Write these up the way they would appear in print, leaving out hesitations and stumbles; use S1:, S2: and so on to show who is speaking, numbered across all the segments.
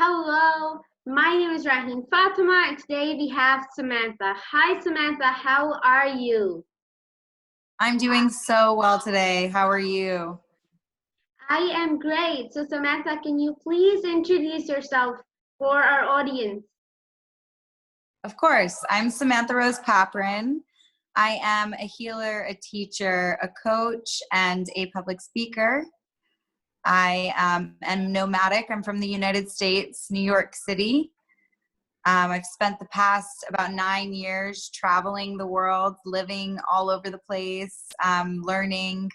S1: Hello, my name is Raheen Fatima, and today we have Samantha. Hi, Samantha, how are you?
S2: I'm doing so well today. How are you?
S1: I am great. So, Samantha, can you please introduce yourself for our audience?
S2: Of course, I'm Samantha Rose Paprin. I am a healer, a teacher, a coach, and a public speaker. I am nomadic. I'm from the United States, New York City. I've spent the past about 9 years traveling the world, living all over the place, learning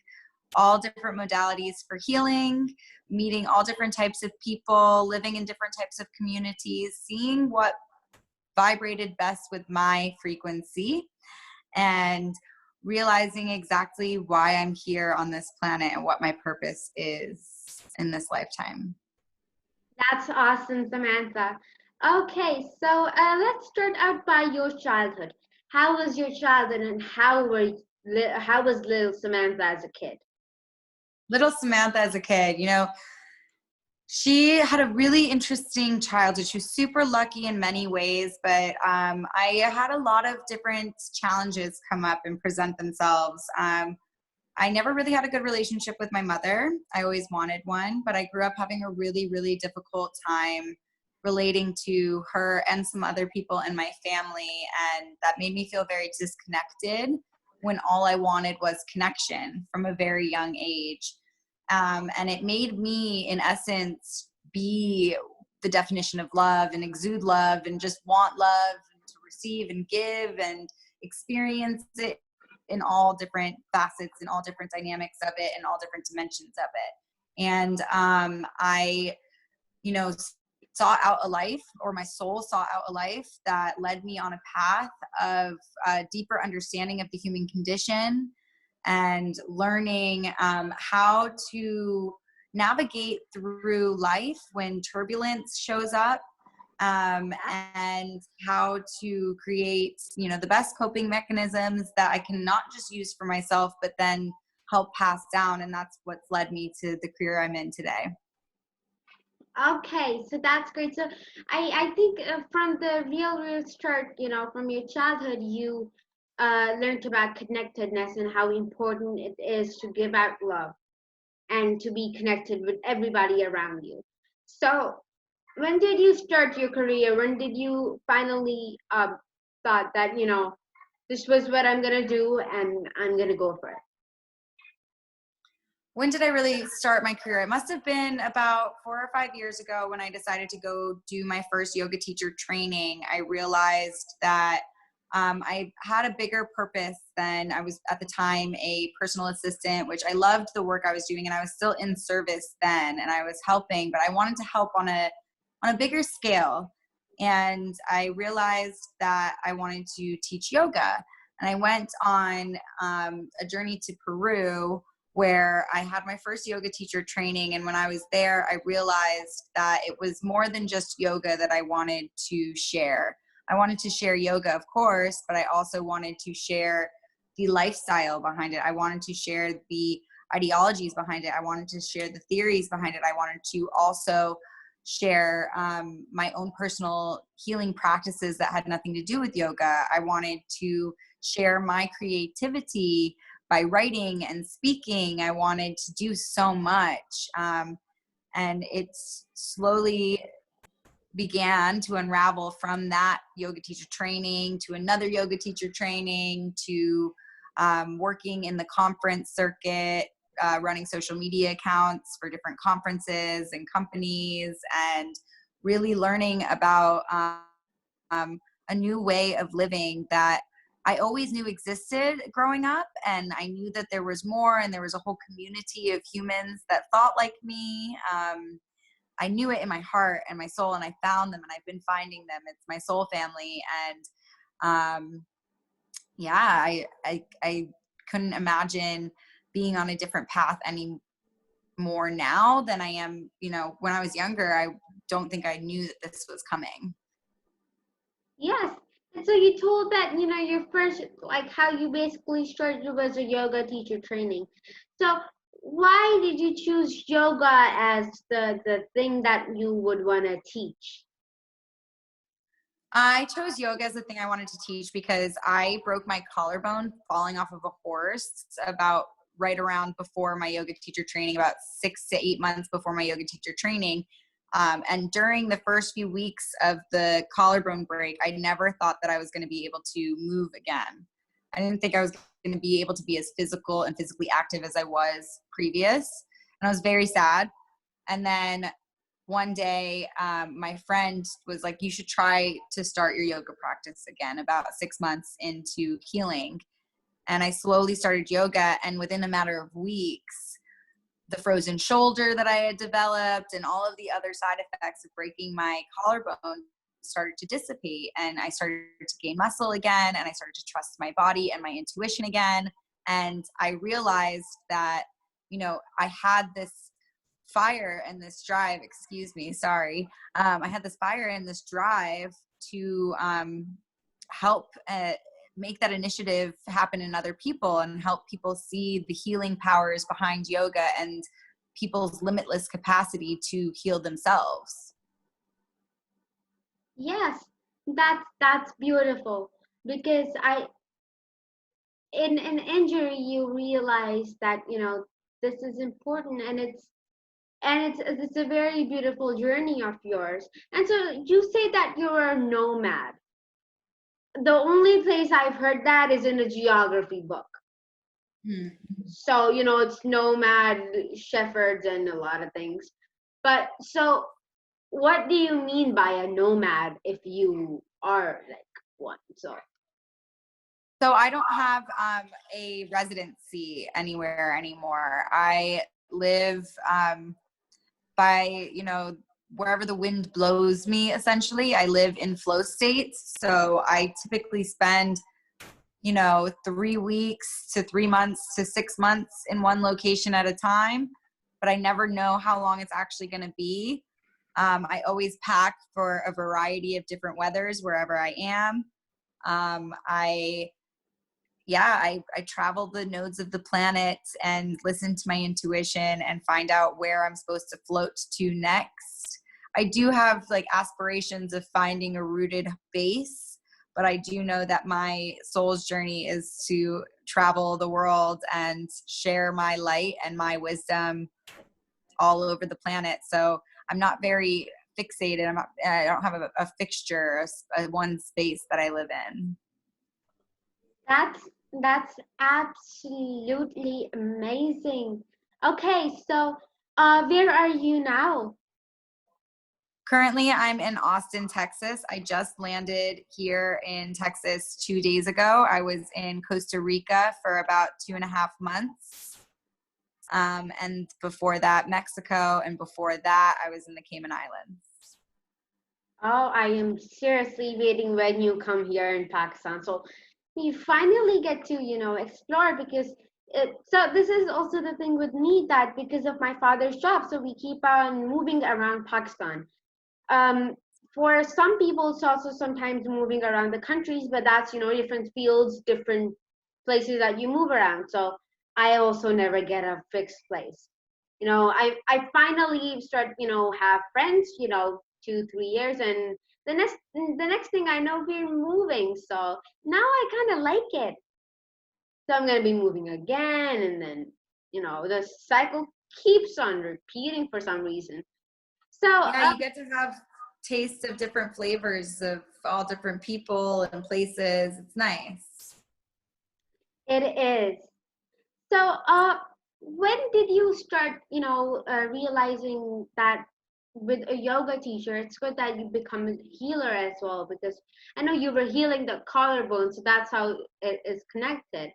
S2: all different modalities for healing, meeting all different types of people, living in different types of communities, seeing what vibrated best with my frequency, and realizing exactly why I'm here on this planet and what my purpose is in this lifetime.
S1: That's awesome, Samantha. Okay, so let's start out by your childhood. How was your childhood, and how was little Samantha as a kid?
S2: Little Samantha as a kid, she had a really interesting childhood. She was super lucky in many ways, but I had a lot of different challenges come up and present themselves. I never really had a good relationship with my mother. I always wanted one, but I grew up having a really, really difficult time relating to her and some other people in my family. And that made me feel very disconnected when all I wanted was connection from a very young age. And it made me, in essence, be the definition of love and exude love and just want love and to receive and give and experience it in all different facets and all different dynamics of it and all different dimensions of it. And I, sought out a life, or my soul sought out a life that led me on a path of a deeper understanding of the human condition and learning how to navigate through life when turbulence shows up, and how to create, the best coping mechanisms that I can not just use for myself, but then help pass down. And that's what's led me to the career I'm in today.
S1: Okay, so that's great. So I think from the real start, from your childhood, you learned about connectedness and how important it is to give out love and to be connected with everybody around you. So when did you start your career? When did you finally thought that, this was what I'm gonna do and I'm gonna go for it?
S2: When did I really start my career? It must have been about 4 or 5 years ago when I decided to go do my first yoga teacher training. I realized that I had a bigger purpose than I was at the time a personal assistant, which I loved the work I was doing, and I was still in service then, and I was helping, but I wanted to help on a bigger scale. And I realized that I wanted to teach yoga, and I went on a journey to Peru where I had my first yoga teacher training. And when I was there, I realized that it was more than just yoga that I wanted to share. I wanted to share yoga, of course, but I also wanted to share the lifestyle behind it. I wanted to share the ideologies behind it. I wanted to share the theories behind it. I wanted to also share my own personal healing practices that had nothing to do with yoga. I wanted to share my creativity by writing and speaking. I wanted to do so much. And it slowly began to unravel from that yoga teacher training to another yoga teacher training to working in the conference circuit, running social media accounts for different conferences and companies, and really learning about a new way of living that I always knew existed growing up. And I knew that there was more, and there was a whole community of humans that thought like me. I knew it in my heart and my soul, and I found them, and I've been finding them. It's my soul family. And I couldn't imagine being on a different path any more now than I am, when I was younger. I don't think I knew that this was coming.
S1: Yes. And so you told that, your first, like how you basically started was a yoga teacher training. So why did you choose yoga as the thing that you would want to teach?
S2: I chose yoga as the thing I wanted to teach because I broke my collarbone falling off of a horse about right around before my yoga teacher training, about 6 to 8 months before my yoga teacher training. And during the first few weeks of the collarbone break, I never thought that I was going to be able to move again. I didn't think I was going to be able to be as physical and physically active as I was previous. And I was very sad. And then one day, my friend was like, you should try to start your yoga practice again about 6 months into healing. And I slowly started yoga. And within a matter of weeks, the frozen shoulder that I had developed and all of the other side effects of breaking my collarbone started to dissipate. And I started to gain muscle again. And I started to trust my body and my intuition again. And I realized that, I had this fire and this drive, excuse me, sorry. I had this fire and this drive to help make that initiative happen in other people and help people see the healing powers behind yoga and people's limitless capacity to heal themselves.
S1: Yes, that's beautiful because in an injury you realize that this is important, and it's a very beautiful journey of yours. And so you say that you're a nomad. The only place I've heard that is in a geography book.
S2: Hmm.
S1: So it's nomad, shepherds, and a lot of things. But so what do you mean by a nomad if you are like one?
S2: So I don't have a residency anywhere anymore. I live by, wherever the wind blows me, essentially. I live in flow states. So I typically spend, 3 weeks to 3 months to 6 months in one location at a time, but I never know how long it's actually going to be. I always pack for a variety of different weathers wherever I am. I travel the nodes of the planet and listen to my intuition and find out where I'm supposed to float to next. I do have like aspirations of finding a rooted base, but I do know that my soul's journey is to travel the world and share my light and my wisdom all over the planet. So I'm not very fixated. I don't have a fixture, a one space that I live in.
S1: That's absolutely amazing. Okay, so where are you now?
S2: Currently, I'm in Austin, Texas. I just landed here in Texas 2 days ago. I was in Costa Rica for about 2.5 months. And before that, Mexico. And before that, I was in the Cayman Islands.
S1: Oh, I am seriously waiting when you come here in Pakistan. So we finally get to, explore because so this is also the thing with me, that because of my father's job, so we keep on moving around Pakistan. Um, for some people, it's also sometimes moving around the countries, but that's, different fields, different places that you move around. So I also never get a fixed place. I finally start, have friends, 2 3 years, and the next thing I know, we're moving. So now I kind of like it. So I'm gonna be moving again, and then the cycle keeps on repeating for some reason. So
S2: Yeah, you get to have tastes of different flavors of all different people and places. It's nice.
S1: it is. So when did you start, realizing that with a yoga teacher, it's good that you become a healer as well, because I know you were healing the collarbone, so that's how it is connected.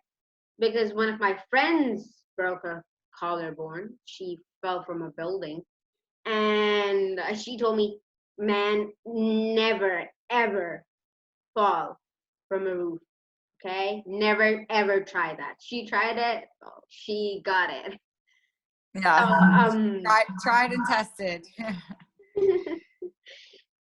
S1: Because one of my friends broke a collarbone. She fell from a building, and she told me, "Man, never ever fall from a roof. Okay, never ever try that." She tried it. Oh, she got it. So
S2: Yeah. Tried and tested.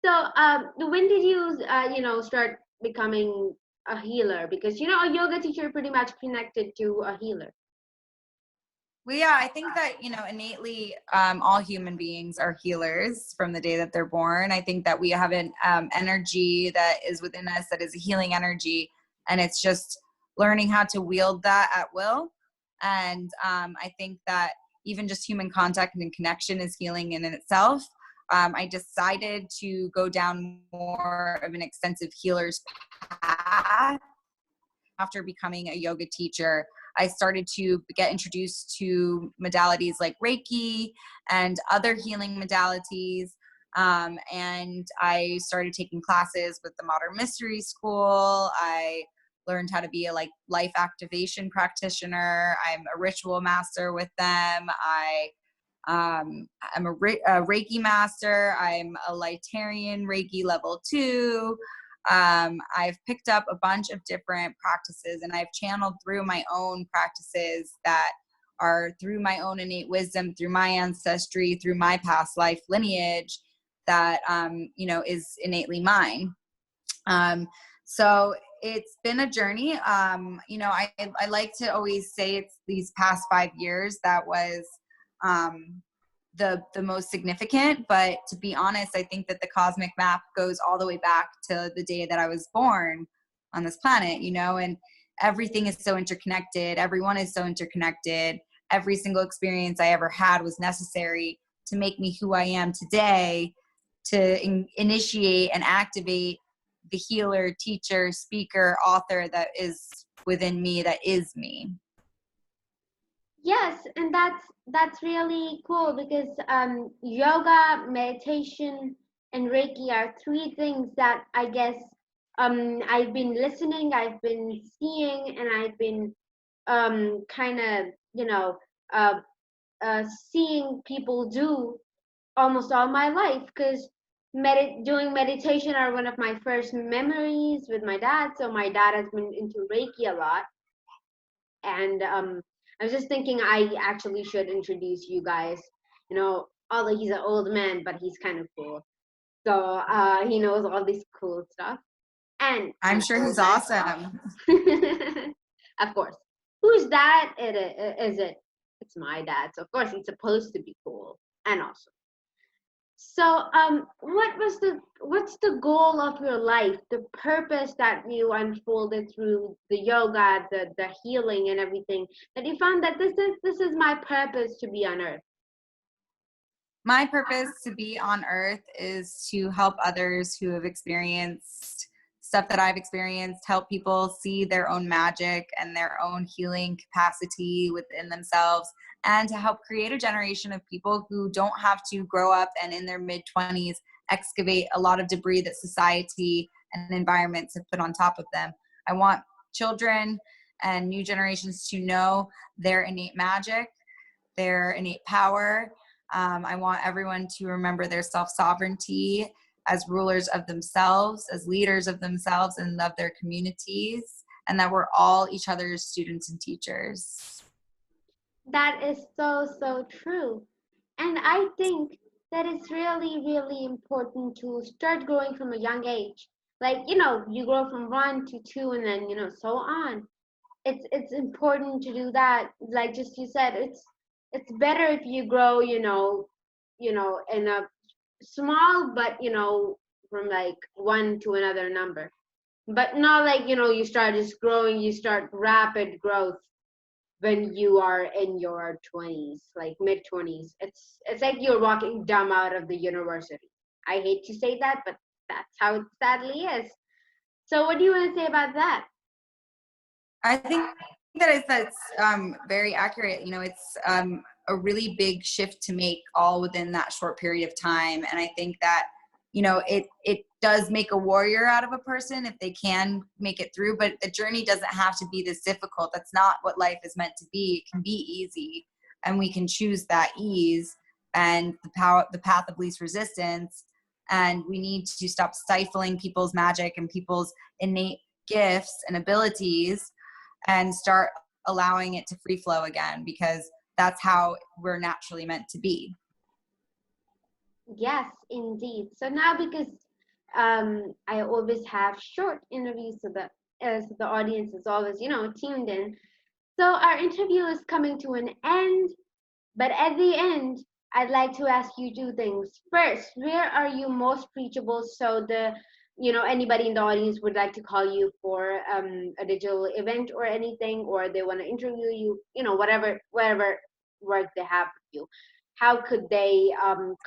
S1: so when did you start becoming a healer? Because a yoga teacher pretty much connected to a healer.
S2: Well, yeah, I think that, innately, all human beings are healers from the day that they're born. I think that we have an energy that is within us that is a healing energy, and it's just learning how to wield that at will. And I think that even just human contact and connection is healing in itself. I decided to go down more of an extensive healer's path after becoming a yoga teacher. I started to get introduced to modalities like Reiki and other healing modalities. And I started taking classes with the Modern Mystery School. I learned how to be a life activation practitioner. I'm a ritual master with them. I'm a Reiki master. I'm a Lightarian Reiki level 2. I've picked up a bunch of different practices, and I've channeled through my own practices that are through my own innate wisdom, through my ancestry, through my past life lineage that, is innately mine. So it's been a journey. I like to always say it's these past 5 years that was, the most significant, but to be honest, I think that the cosmic map goes all the way back to the day that I was born on this planet, and everything is so interconnected. Everyone is so interconnected. Every single experience I ever had was necessary to make me who I am today, to initiate and activate the healer, teacher, speaker, author that is within me, that is me.
S1: Yes, and that's really cool because yoga, meditation, and Reiki are three things that I guess I've been listening, I've been seeing, and I've been kind of uh, seeing people do almost all my life because doing meditation are one of my first memories with my dad. So my dad has been into Reiki a lot, and I was just thinking I actually should introduce you guys. Although he's an old man, but he's kind of cool. So he knows all this cool stuff. And
S2: I'm sure he's awesome.
S1: of course, whose dad is it? It's my dad. So of course he's supposed to be cool and awesome. So what's the goal of your life, the purpose that you unfolded through the yoga, the healing and everything, that you found that this is my purpose to be on earth?
S2: My purpose to be on earth is to help others who have experienced stuff that I've experienced, help people see their own magic and their own healing capacity within themselves, and to help create a generation of people who don't have to grow up and in their mid-20s excavate a lot of debris that society and environments have put on top of them. I want children and new generations to know their innate magic, their innate power. I want everyone to remember their self-sovereignty as rulers of themselves, as leaders of themselves and of their communities, and that we're all each other's students and teachers.
S1: That is so true. And I think that it's really, really important to start growing from a young age. Like, you grow from 1 to 2 and then, so on. It's important to do that. Like just you said, it's better if you grow, in a small, but from like one to another number. But not like, you start just growing, you start rapid growth when you are in your 20s, like mid 20s. It's like you're walking dumb out of the university. I hate to say that, but that's how it sadly is. So what do you want to say about that?
S2: I think that's very accurate. It's a really big shift to make all within that short period of time, and I think that it does make a warrior out of a person if they can make it through. But the journey doesn't have to be this difficult. That's not what life is meant to be. It can be easy, and we can choose that ease and the path of least resistance. And we need to stop stifling people's magic and people's innate gifts and abilities and start allowing it to free flow again, because that's how we're naturally meant to be.
S1: Yes, indeed. So now because I always have short interviews so that as the audience is always, tuned in. So our interview is coming to an end, but at the end, I'd like to ask you two things. First, where are you most reachable so anybody in the audience would like to call you for a digital event or anything, or they want to interview you, whatever work they have with you. How could they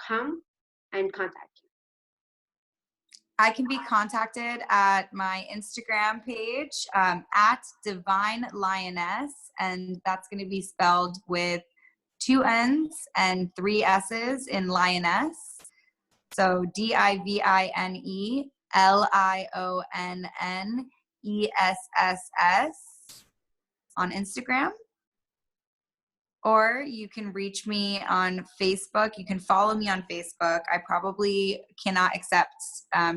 S1: come and contact you?
S2: I can be contacted at my Instagram page at Divine Lioness, and that's going to be spelled with 2 N's and 3 S's in Lioness. So DivinLionNESSS on Instagram. Or you can reach me on Facebook. You can follow me on Facebook. I probably cannot accept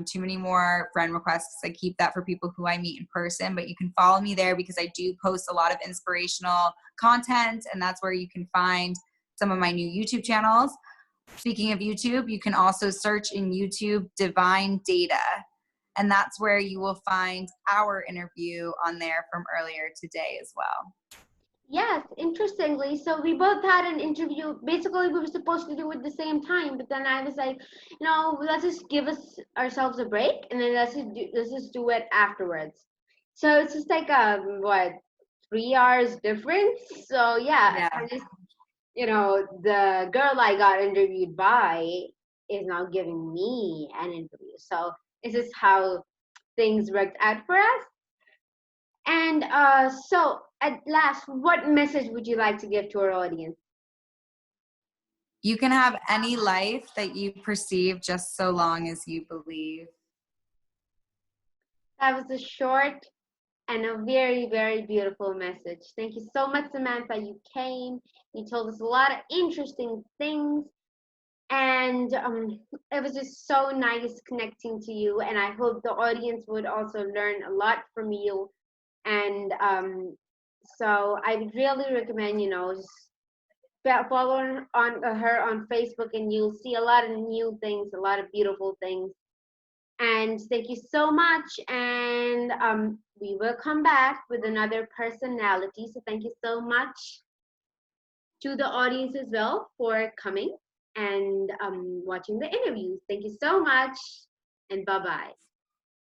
S2: too many more friend requests. I keep that for people who I meet in person, but you can follow me there because I do post a lot of inspirational content, and that's where you can find some of my new YouTube channels. Speaking of YouTube, you can also search in YouTube Divine Data, and that's where you will find our interview on there from earlier today as well.
S1: Yes, interestingly, so we both had an interview. Basically, we were supposed to do it at the same time, but then I was like, let's just give ourselves a break, and then let's just do it afterwards. So it's just like what, 3 hours difference. So yeah,
S2: Yeah.
S1: I just the girl I got interviewed by is now giving me an interview. So this is how things worked out for us. And so, at last, what message would you like to give to our audience?
S2: You can have any life that you perceive just so long as you believe.
S1: That was a short and a very, very beautiful message. Thank you so much, Samantha. You came, you told us a lot of interesting things, and it was just so nice connecting to you. And I hope the audience would also learn a lot from you. And so I would really recommend, just follow on her on Facebook, and you'll see a lot of new things, a lot of beautiful things. And thank you so much. And we will come back with another personality. So thank you so much to the audience as well for coming and watching the interviews. Thank you so much, and bye bye.